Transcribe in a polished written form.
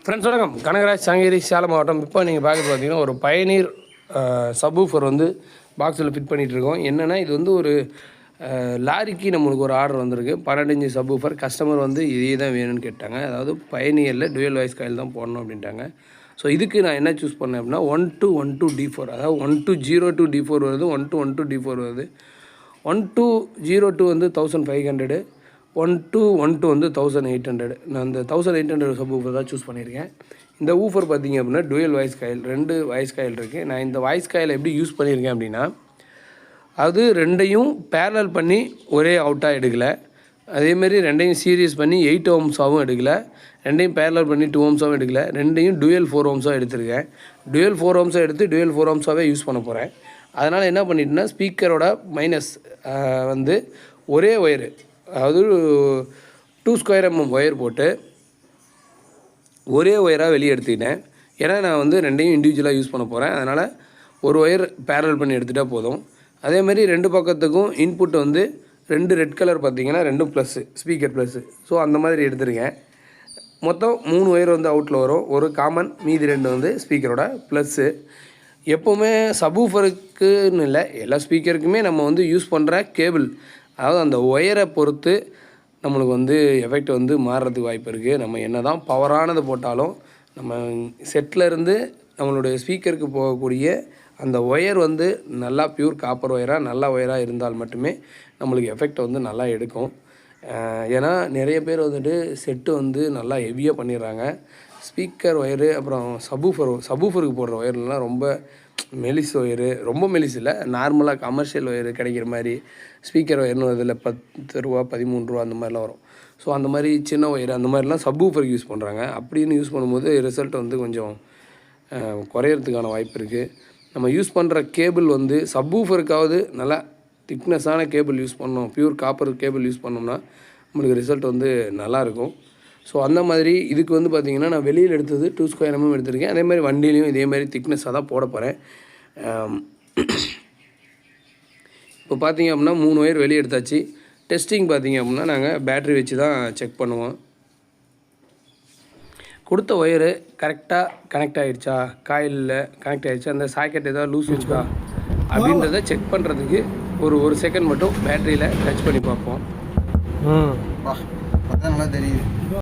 Friends வணக்கம். கனகராஜ் சங்ககிரி சேலம் மாவட்டம். இப்போ நீங்கள் பார்க்குறது பார்த்தீங்கன்னா ஒரு பயனீர் சப்வூஃபர் வந்து பாக்ஸில் ஃபிட் பண்ணிகிட்ருக்கோம். என்னென்னா இது வந்து ஒரு லாரிக்கு நம்மளுக்கு ஒரு ஆர்டர் வந்திருக்கு. 12 இன்ச்சு சப்வூஃபர். கஸ்டமர் வந்து இதே தான் வேணும்னு கேட்டாங்க. அதாவது பயனியரில் டுவெல் வாய்ஸ் காயில் தான் போடணும் அப்படின்ட்டாங்க. ஸோ இதுக்கு நான் என்ன சூஸ் பண்ணேன் அப்படின்னா 1 to 1 to D4, அதாவது 1 to 0 to D4 வருது, 1 to 1 to D4 வருது. 1 to 0 to வந்து 1500, 1 to 1 to வந்து 1800. நான் அந்த 1800 சப்வூஃபர் தான் சூஸ் பண்ணியிருக்கேன். இந்த ஊஃபர் பார்த்திங்க அப்படின்னா twelve voice coil, 2 voice coil இருக்குது. நான் இந்த வாய்ஸ் காயில் எப்படி யூஸ் பண்ணியிருக்கேன் அப்படின்னா, அது ரெண்டையும் பேரலல் பண்ணி ஒரே அவுட்டாக எடுக்கலை. அதேமாரி ரெண்டையும் சீரியஸ் பண்ணி 8 ohmஸாகவும் எடுக்கலை. ரெண்டையும் பேரலல் பண்ணி 2 ohmஸாகவும் எடுக்கலை. ரெண்டையும் டுவெல் 4 ohmஸாக எடுத்திருக்கேன். டுவெல் 4 ohmஸாக எடுத்து டுவெல் 4 ohmஸாகவே யூஸ் பண்ண போகிறேன். அதனால் என்ன பண்ணிட்டேன்னா, ஸ்பீக்கரோட மைனஸ் வந்து ஒரே ஒயரு, அதாவது 2 square mm ஒயர் போட்டு ஒரே ஒயராக வெளியே எடுத்துக்கிட்டேன். ஏன்னா நான் வந்து ரெண்டையும் இண்டிவிஜுவலாக யூஸ் பண்ண போகிறேன். அதனால் ஒரு ஒயர் பேரல் பண்ணி எடுத்துகிட்டா போதும். அதேமாதிரி ரெண்டு பக்கத்துக்கும் இன்புட் வந்து 2 ரெட் கலர் பார்த்திங்கன்னா 2 ப்ளஸ்ஸு, ஸ்பீக்கர் ப்ளஸ்ஸு. ஸோ அந்த மாதிரி எடுத்துருக்கேன். மொத்தம் 3 ஒயர் வந்து அவுட்டில் வரும். ஒரு காமன், மீதி 2 வந்து ஸ்பீக்கரோட ப்ளஸ்ஸு. எப்போவுமே சப்வூஃபருக்குன்னு இல்லை, எல்லா ஸ்பீக்கருக்குமே நம்ம வந்து யூஸ் பண்ணுற கேபிள், அதாவது அந்த ஒயரை பொறுத்து நம்மளுக்கு வந்து எஃபெக்ட் வந்து மாறுறதுக்கு வாய்ப்பு இருக்குது. நம்ம என்ன தான் பவரானது போட்டாலும் நம்ம செட்டிலேருந்து நம்மளுடைய ஸ்பீக்கருக்கு போகக்கூடிய அந்த ஒயர் வந்து நல்லா பியூர் காப்பர் ஒயராக, நல்ல ஒயராக இருந்தால் மட்டுமே நம்மளுக்கு எஃபெக்ட் வந்து நல்லா எடுக்கும். ஏன்னா நிறைய பேர் வந்துட்டு செட்டு வந்து நல்லா ஹெவியாக பண்ணிடுறாங்க. ஸ்பீக்கர் ஒயரு, அப்புறம் சப்வூஃபருக்கு போடுற ஒயர்லாம் ரொம்ப மெலிஸ் ஒயரு, ரொம்ப மெலிஸ் இல்லை, நார்மலாக கமர்ஷியல் ஒயரு கிடைக்கிற மாதிரி ஸ்பீக்கர் ஒயர்னு இதில் 10 ரூபா 13 ரூபா அந்த மாதிரிலாம் வரும். ஸோ அந்த மாதிரி சின்ன ஒயரு அந்த மாதிரிலாம் சப்வூஃபருக்கு யூஸ் பண்ணுறாங்க. அப்படின்னு யூஸ் பண்ணும்போது ரிசல்ட் வந்து கொஞ்சம் குறையிறதுக்கான வாய்ப்பு இருக்குது. நம்ம யூஸ் பண்ணுற கேபிள் வந்து சப்வூஃபருக்காவது நல்லா திக்னஸான கேபிள் யூஸ் பண்ணோம், பியூர் காப்பர் கேபிள் யூஸ் பண்ணோம்னா நம்மளுக்கு ரிசல்ட் வந்து நல்லாயிருக்கும். ஸோ அந்த மாதிரி இதுக்கு வந்து பார்த்திங்கன்னா நான் வெளியில் எடுத்தது 2 square mm எடுத்திருக்கேன். அதே மாதிரி வண்டியிலையும் இதே மாதிரி திக்னஸாக தான் போட போகிறேன். இப்போ பார்த்திங்க அப்படின்னா 3 ஒயர் வெளியே எடுத்தாச்சு. டெஸ்டிங் பார்த்திங்க அப்படின்னா நாங்கள் பேட்ரி வச்சு தான் செக் பண்ணுவோம். கொடுத்த ஒயரு கரெக்டாக கனெக்ட் ஆகிடுச்சா, காயிலில் கனெக்ட் ஆகிடுச்சா, அந்த சாக்கெட் ஏதாவது லூஸ் இருக்கா அப்படின்றத செக் பண்ணுறதுக்கு ஒரு செகண்ட் மட்டும் பேட்டரியில் டச் பண்ணி பார்ப்போம். நல்லா தெரியுது.